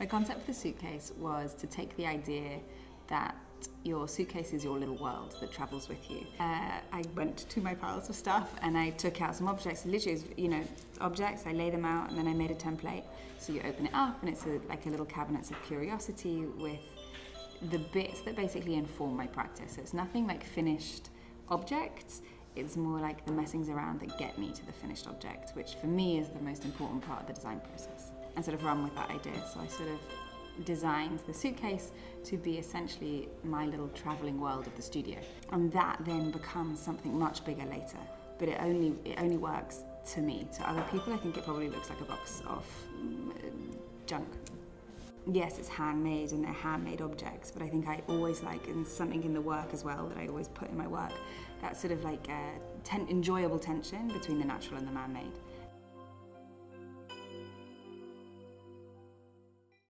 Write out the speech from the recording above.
My concept for the suitcase was to take the idea that your suitcase is your little world that travels with you. I went to my piles of stuff and I took out some objects. Literally, objects, I lay them out and then I made a template. So you open it up and it's like a little cabinets of curiosity with the bits that basically inform my practice. So it's nothing like finished objects. It's more like the messings around that get me to the finished object, which for me is the most important part of the design process. And sort of run with that idea. So I sort of designed the suitcase to be essentially my little traveling world of the studio. And that then becomes something much bigger later. But it only works to me. To other people, I think it probably looks like a box of junk. Yes, it's handmade and they're handmade objects, but I think I always like, and something in the work as well that I always put in my work, that sort of like enjoyable tension between the natural and the man-made.